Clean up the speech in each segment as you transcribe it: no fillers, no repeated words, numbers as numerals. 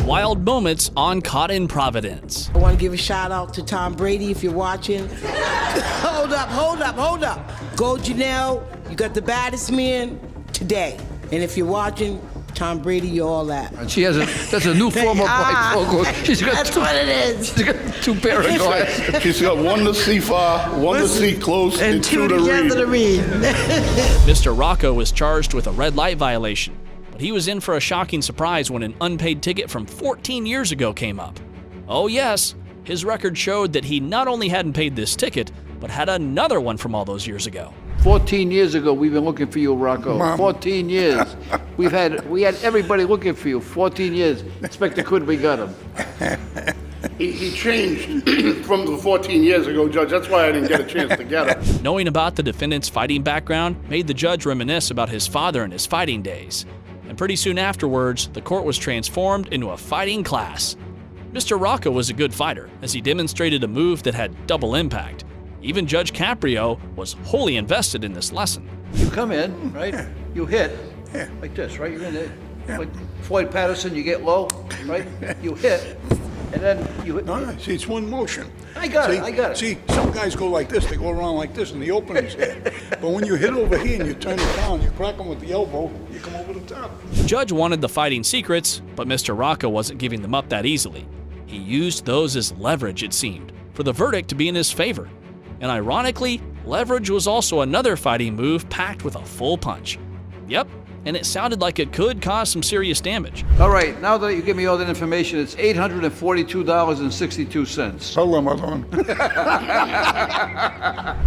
Wild moments on Caught in Providence. I want to give a shout out to Tom Brady if you're watching. Hold up. Go Janelle, you got the baddest man today. And if you're watching, Tom Brady, you're all that. And she has that's a new form of bifocal. That's what it is. She's got 2 pair of glasses. She's got 1 to see far, 1 to see close, and 2 to read. Mr. Rocco was charged with a red light violation, but he was in for a shocking surprise when an unpaid ticket from 14 years ago came up. Oh yes, his record showed that he not only hadn't paid this ticket, but had another one from all those years ago. 14 years ago, we've been looking for you, Rocco. Mom. 14 years. We had everybody looking for you. 14 years. Inspector Could, we got him. He changed from the 14 years ago, Judge. That's why I didn't get a chance to get it. Knowing about the defendant's fighting background made the judge reminisce about his father and his fighting days. And pretty soon afterwards, the court was transformed into a fighting class. Mr. Rocco was a good fighter, as he demonstrated a move that had double impact. Even Judge Caprio was wholly invested in this lesson. You come in, right? You hit, like this, right? You're in it. Like Floyd Patterson, you get low, right? You hit, and then you hit. No, see, it's one motion. I got it. See, some guys go like this, they go around like this, and the opening's here. But when you hit over here and you turn it down, you crack them with the elbow, you come over the top. The judge wanted the fighting secrets, but Mr. Rocco wasn't giving them up that easily. He used those as leverage, it seemed, for the verdict to be in his favor. And ironically, leverage was also another fighting move packed with a full punch. Yep, and it sounded like it could cause some serious damage. All right, now that you give me all that information, it's $842.62. Tell them, Adon.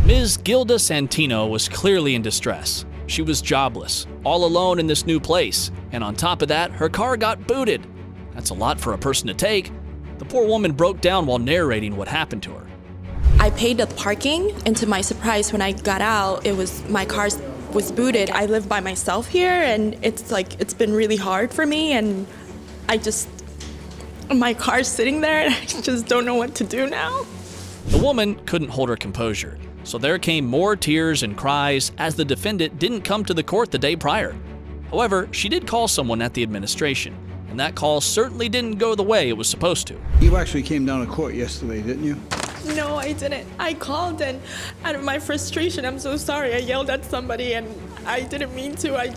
Ms. Gilda Santino was clearly in distress. She was jobless, all alone in this new place, and on top of that, her car got booted. That's a lot for a person to take. The poor woman broke down while narrating what happened to her. I paid the parking, and to my surprise, when I got out, my car was booted. I live by myself here, and it's been really hard for me, and my car's sitting there, and I just don't know what to do now. The woman couldn't hold her composure, so there came more tears and cries as the defendant didn't come to the court the day prior. However, she did call someone at the administration, and that call certainly didn't go the way it was supposed to. You actually came down to court yesterday, didn't you? No, I didn't. I called, and out of my frustration, I'm so sorry, I yelled at somebody, and I didn't mean to. I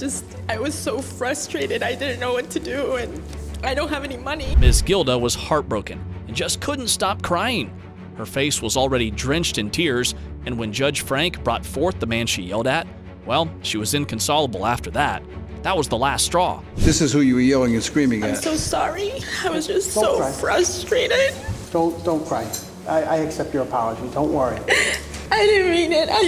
was so frustrated. I didn't know what to do, and I don't have any money. Ms. Gilda was heartbroken and just couldn't stop crying. Her face was already drenched in tears, and when Judge Frank brought forth the man she yelled at, well, she was inconsolable after that. That was the last straw. This is who you were yelling and screaming I'm at. so sorry. I was just Don't so cry. frustrated. Don't cry. I accept your apology. Don't worry. I didn't mean it. I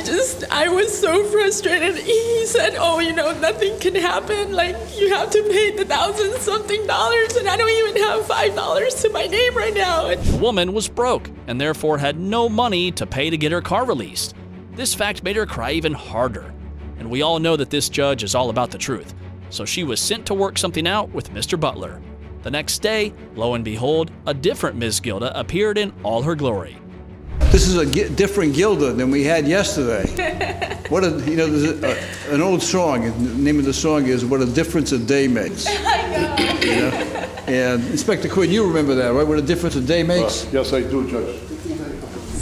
was so frustrated. He said, oh, nothing can happen. Like, you have to pay the $1,000-something, and I don't even have $5 to my name right now. The woman was broke and therefore had no money to pay to get her car released. This fact made her cry even harder. And we all know that this judge is all about the truth. So she was sent to work something out with Mr. Butler. The next day, lo and behold, a different Ms. Gilda appeared in all her glory. This is a different Gilda than we had yesterday. There's an old song. The name of the song is "What a Difference a Day Makes." I know. And Inspector Quinn, you remember that, right? What a difference a day makes. Yes, I do, Judge.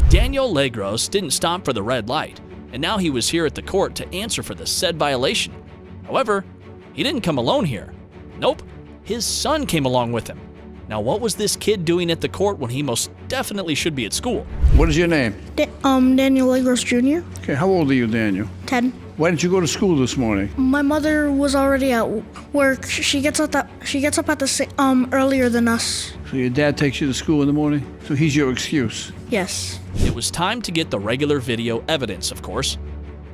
Daniel Allegros didn't stop for the red light, and now he was here at the court to answer for the said violation. However, he didn't come alone here. Nope, his son came along with him. Now, what was this kid doing at the court when he most definitely should be at school? What is your name? Daniel Allegros Jr. Okay, how old are you, Daniel? 10. Why didn't you go to school this morning? My mother was already at work. She gets up at earlier than us. So your dad takes you to school in the morning? So he's your excuse? Yes. It was time to get the regular video evidence, of course.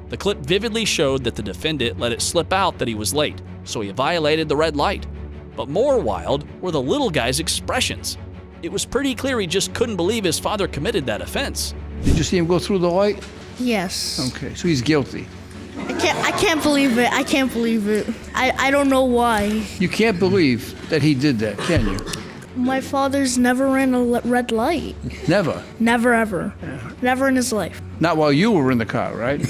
The clip vividly showed that the defendant let it slip out that he was late, so he violated the red light. But more wild were the little guy's expressions. It was pretty clear he just couldn't believe his father committed that offense. Did you see him go through the light? Yes. Okay, so he's guilty. I can't believe it. I can't believe it. I don't know why. You can't believe that he did that, can you? My father's never ran a red light. Never? Never, ever. Never in his life. Not while you were in the car, right?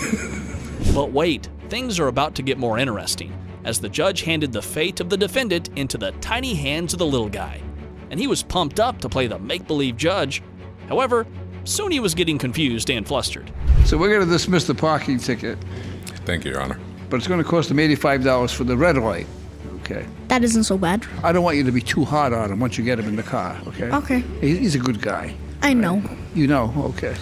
But wait, things are about to get more interesting, as the judge handed the fate of the defendant into the tiny hands of the little guy. and he was pumped up to play the make-believe judge. However, soon he was getting confused and flustered. So we're going to dismiss the parking ticket, Thank you, Your Honor. but it's going to cost him $85 for the red light. Okay. That isn't so bad. I don't want you to be too hard on him once you get him in the car, okay? Okay. He's a good guy. I know. You know, okay.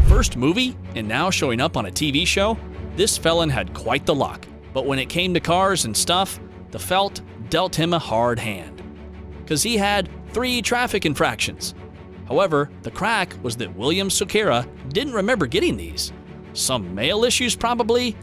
First movie, and now showing up on a TV show, this felon had quite the luck. But when it came to cars and stuff, the felt dealt him a hard hand. Because he had 3 traffic infractions. However, the crack was that William Sakura didn't remember getting these. Some mail issues probably,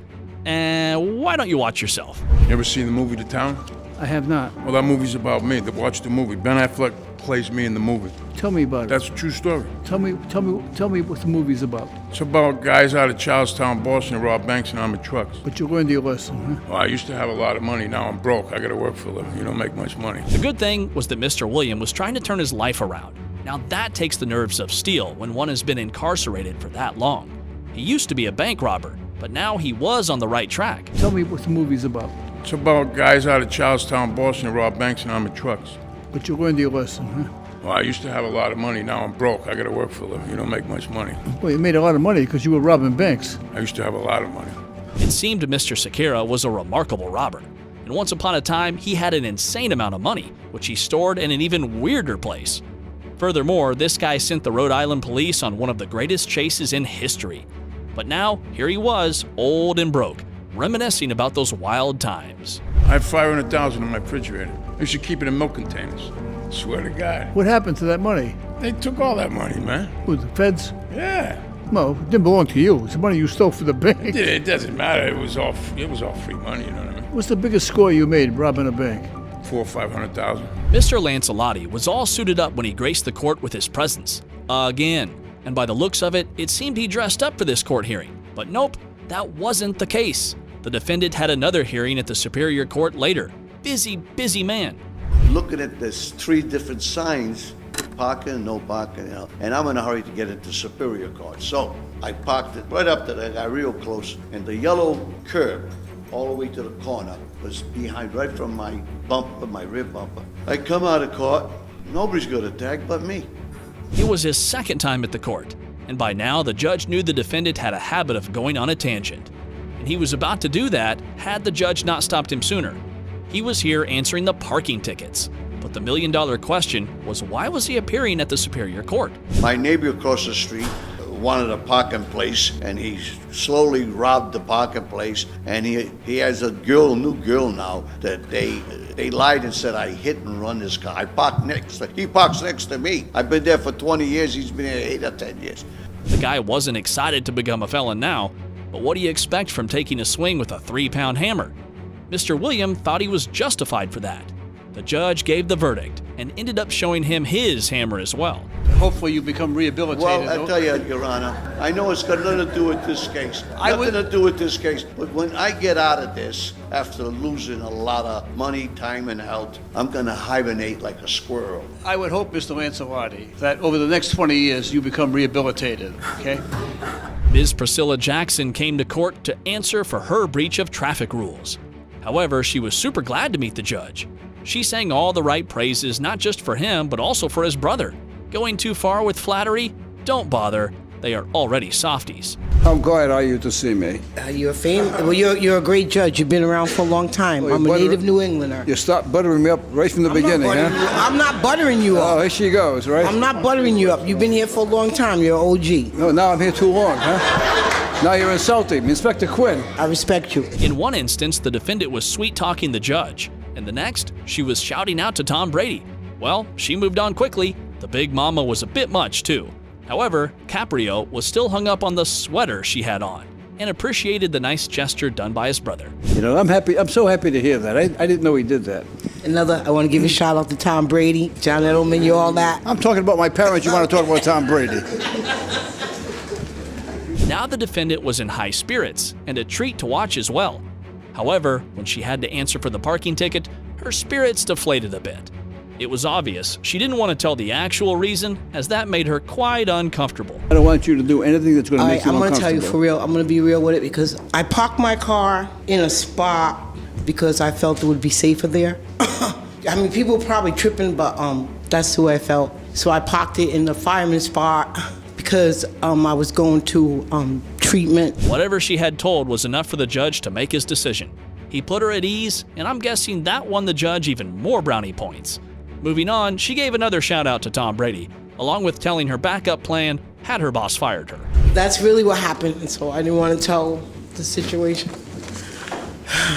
and why don't you watch yourself? You ever seen the movie The Town? I have not. Well, that movie's about me. Watch the movie. Ben Affleck plays me in the movie. Tell me about it. That's a true story. Tell me what the movie's about. It's about guys out of Charlestown, Boston, who rob banks and armored trucks. But you learned your lesson, huh? Well, I used to have a lot of money. Now I'm broke. I gotta work for a living. You don't make much money. The good thing was that Mr. William was trying to turn his life around. Now that takes the nerves of steel when one has been incarcerated for that long. He used to be a bank robber, but now he was on the right track. Tell me what the movie's about. It's about guys out of Charlestown, Boston, who rob banks and armored trucks. But you learned your lesson, huh? Well, I used to have a lot of money. Now I'm broke. I gotta work for a living. You don't make much money. Well, you made a lot of money because you were robbing banks. I used to have a lot of money. It seemed Mr. Sakura was a remarkable robber. And once upon a time, he had an insane amount of money, which he stored in an even weirder place. Furthermore, this guy sent the Rhode Island police on one of the greatest chases in history. But now, here he was, old and broke, reminiscing about those wild times. I have $500,000 in my refrigerator. I used to keep it in milk containers. Swear to God. What happened to that money? They took all that money, man. Who, the feds? Yeah. No, it didn't belong to you. It's the money you stole for the bank. It doesn't matter. It was all free money, you know what I mean? What's the biggest score you made robbing a bank? $400,000 or $500,000. Mr. Lancelotti was all suited up when he graced the court with his presence. Again. And by the looks of it, it seemed he dressed up for this court hearing. But nope, that wasn't the case. The defendant had another hearing at the Superior Court later. Busy man. Looking at this 3 different signs, parking, no parking, you know, and I'm in a hurry to get into Superior Court. So I parked it right up there, I got real close, and the yellow curb all the way to the corner was behind, right from my bumper, my rear bumper. I come out of court, nobody's got a tag but me. It was his second time at the court, and by now the judge knew the defendant had a habit of going on a tangent. And he was about to do that had the judge not stopped him sooner. He was here answering the parking tickets. But the million-dollar question was, why was he appearing at the Superior Court? My neighbor across the street wanted a parking place, and he slowly robbed the parking place, and he has a new girl now that they lied and said I hit and run this car. He parks next to me. I've been there for 20 years, he's been there 8 or 10 years. The guy wasn't excited to become a felon now, but what do you expect from taking a swing with a 3-pound hammer? Mr. William thought he was justified for that. The judge gave the verdict and ended up showing him his hammer as well. Hopefully you become rehabilitated. Well, I tell you, Your Honor, I know it's got nothing to do with this case. Nothing to do with this case. But when I get out of this, after losing a lot of money, time, and health, I'm going to hibernate like a squirrel. I would hope, Mr. Lancelotti, that over the next 20 years you become rehabilitated, okay? Ms. Priscilla Jackson came to court to answer for her breach of traffic rules. However, she was super glad to meet the judge. She sang all the right praises, not just for him, but also for his brother. Going too far with flattery? Don't bother. They are already softies. How glad are you to see me? You're you're a great judge. You've been around for a long time. Well, I'm a native New Englander. You stopped buttering me up right from the beginning, huh? I'm not buttering you up. Oh, here she goes, right? I'm not buttering you up. You've been here for a long time. You're an OG. No, now I'm here too long, huh? Now you're insulting me. Inspector Quinn. I respect you. In one instance, the defendant was sweet-talking the judge. In the next, she was shouting out to Tom Brady. Well, she moved on quickly. The big mama was a bit much, too. However, Caprio was still hung up on the sweater she had on and appreciated the nice gesture done by his brother. You know, I'm happy. I'm so happy to hear that. I didn't know he did that. I want to give a shout out to Tom Brady, John Edelman, you all that. I'm talking about my parents. You want to talk about Tom Brady? Now the defendant was in high spirits and a treat to watch as well. However, when she had to answer for the parking ticket, her spirits deflated a bit. It was obvious she didn't want to tell the actual reason, as that made her quite uncomfortable. I don't want you to do anything that's going to make you I'm going to uncomfortable. tell you for real. I'm going to be real with it because I parked my car in a spot because I felt it would be safer there. I mean, people probably tripping, but That's the way I felt. So I parked it in the fireman's spot because I was going to treatment. Whatever she had told was enough for the judge to make his decision. He put her at ease, and I'm guessing that won the judge even more brownie points. Moving on, she gave another shout out to Tom Brady, along with telling her backup plan had her boss fired her. That's really what happened, and so I didn't want to tell the situation.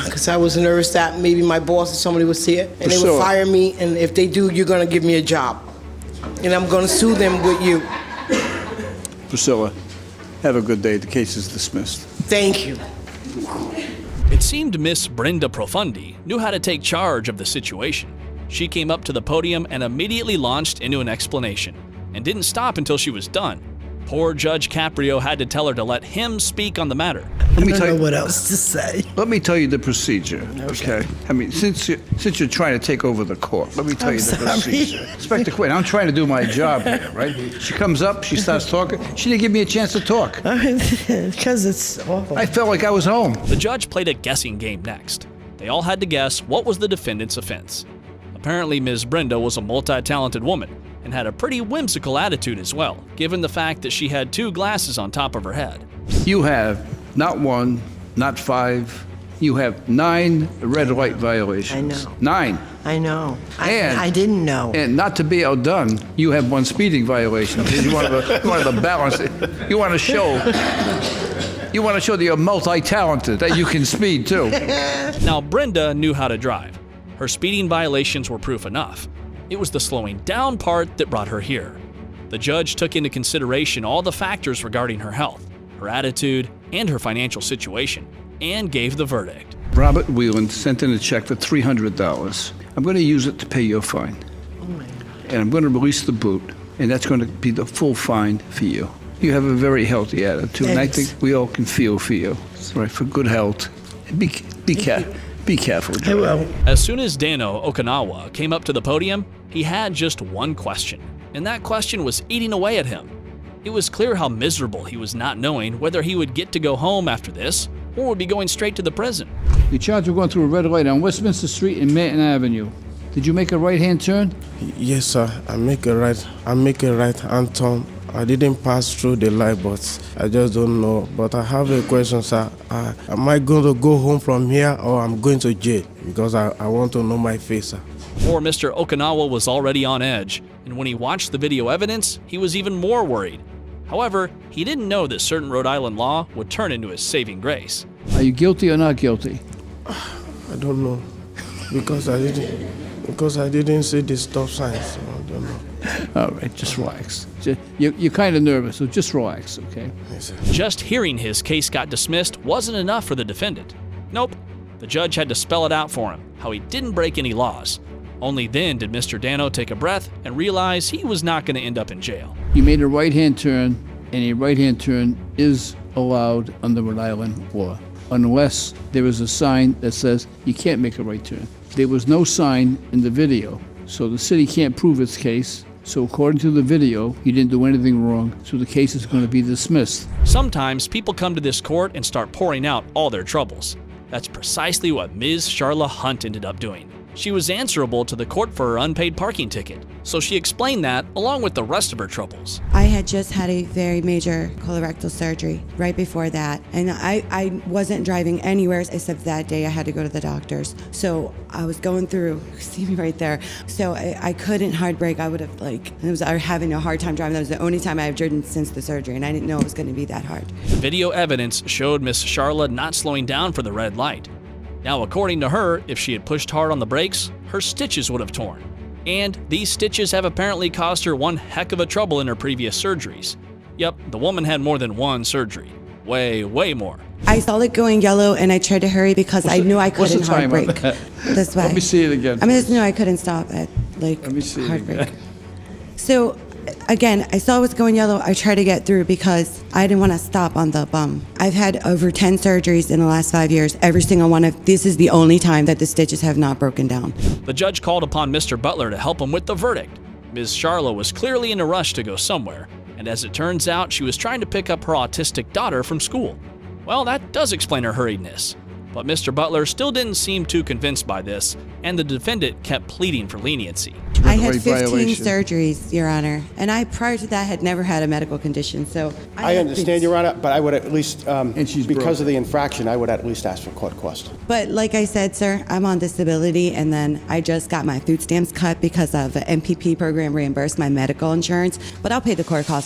Because I was nervous that maybe my boss or somebody would see it, and they would fire me, and if they do, you're going to give me a job. And I'm going to sue them with you. Priscilla, have a good day. The case is dismissed. Thank you. It seemed Miss Brenda Profundi knew how to take charge of the situation. She came up to the podium and immediately launched into an explanation, and didn't stop until she was done. Poor Judge Caprio had to tell her to let him speak on the matter. I don't know what else to say. Let me tell you the procedure, okay? I mean, since you're trying to take over the court, let me tell you the procedure. Inspector Quinn, I'm trying to do my job here, right? She comes up, she starts talking. She didn't give me a chance to talk. Because it's awful. I felt like I was home. The judge played a guessing game next. They all had to guess what was the defendant's offense. Apparently, Ms. Brenda was a multi-talented woman and had a pretty whimsical attitude as well, given the fact that she had 2 glasses on top of her head. You have not 1, not 5. You have 9 red light violations. I know. 9. I know. And I didn't know. And not to be outdone, you have 1 speeding violation. Because you wanted to balance it. You want to show that you're multi-talented, that you can speed too. Now, Brenda knew how to drive. Her speeding violations were proof enough. It was the slowing down part that brought her here. The judge took into consideration all the factors regarding her health, her attitude, and her financial situation, and gave the verdict. Robert Whelan sent in a check for $300. I'm going to use it to pay your fine. And I'm going to release the boot, and that's going to be the full fine for you. You have a very healthy attitude, and I think we all can feel for you, right, for good health. Be careful. I will. As soon as Dano Okinawa came up to the podium, he had just one question, and that question was eating away at him. It was clear how miserable he was not knowing whether he would get to go home after this or would be going straight to the prison. You're charged with going through a red light on Westminster Street and Manton Avenue. Did you make a right-hand turn? Yes, sir. I make a right-hand turn. I didn't pass through the light, but I just don't know. But I have a question, sir. Am I going to go home from here or I'm going to jail? Because I want to know my face, sir. Poor Mr. Okinawa was already on edge, and when he watched the video evidence, he was even more worried. However, he didn't know that certain Rhode Island law would turn into his saving grace. Are you guilty or not guilty? I don't know. Because I didn't see the stop sign, so I don't know. All right, just relax. You're kind of nervous, so just relax, okay? Yes, sir. Just hearing his case got dismissed wasn't enough for the defendant. Nope, the judge had to spell it out for him, how he didn't break any laws. Only then did Mr. Dano take a breath and realize he was not going to end up in jail. You made a right-hand turn, and a right-hand turn is allowed under Rhode Island law, unless there is a sign that says you can't make a right turn. There was no sign in the video, so the city can't prove its case. So according to the video, you didn't do anything wrong, so the case is going to be dismissed. Sometimes people come to this court and start pouring out all their troubles. That's precisely what Ms. Charla Hunt ended up doing. She was answerable to the court for her unpaid parking ticket, so she explained that along with the rest of her troubles. I had just had a very major colorectal surgery right before that, and I wasn't driving anywhere except that day I had to go to the doctor's. So I was going through, see me right there, so I couldn't hard brake. I would have I was having a hard time driving. That was the only time I've driven since the surgery, and I didn't know it was going to be that hard. Video evidence showed Miss Charla not slowing down for the red light. Now, according to her, if she had pushed hard on the brakes, her stitches would have torn. And these stitches have apparently caused her one heck of a trouble in her previous surgeries. Yep, the woman had more than one surgery. Way more. I saw it going yellow, and I tried to hurry because I knew I couldn't hard brake. That's why. Let me see it again. I just knew I couldn't stop at Let me see hard it brake. again. So, again, I saw it was going yellow. I tried to get through because I didn't want to stop on the bum. I've had over 10 surgeries in the last 5 years. Every single one of this is the only time that the stitches have not broken down. The judge called upon Mr. Butler to help him with the verdict. Ms. Charla was clearly in a rush to go somewhere, and as it turns out, she was trying to pick up her autistic daughter from school. Well, that does explain her hurriedness. But Mr. Butler still didn't seem too convinced by this, and the defendant kept pleading for leniency. I had 15 surgeries, Your Honor, and I, prior to that, had never had a medical condition, so... I understand, Your Honor, but I would at least, because of the infraction, I would at least ask for court cost. But like I said, sir, I'm on disability, and then I just got my food stamps cut because of an MPP program reimbursed my medical insurance, but I'll pay the court cost.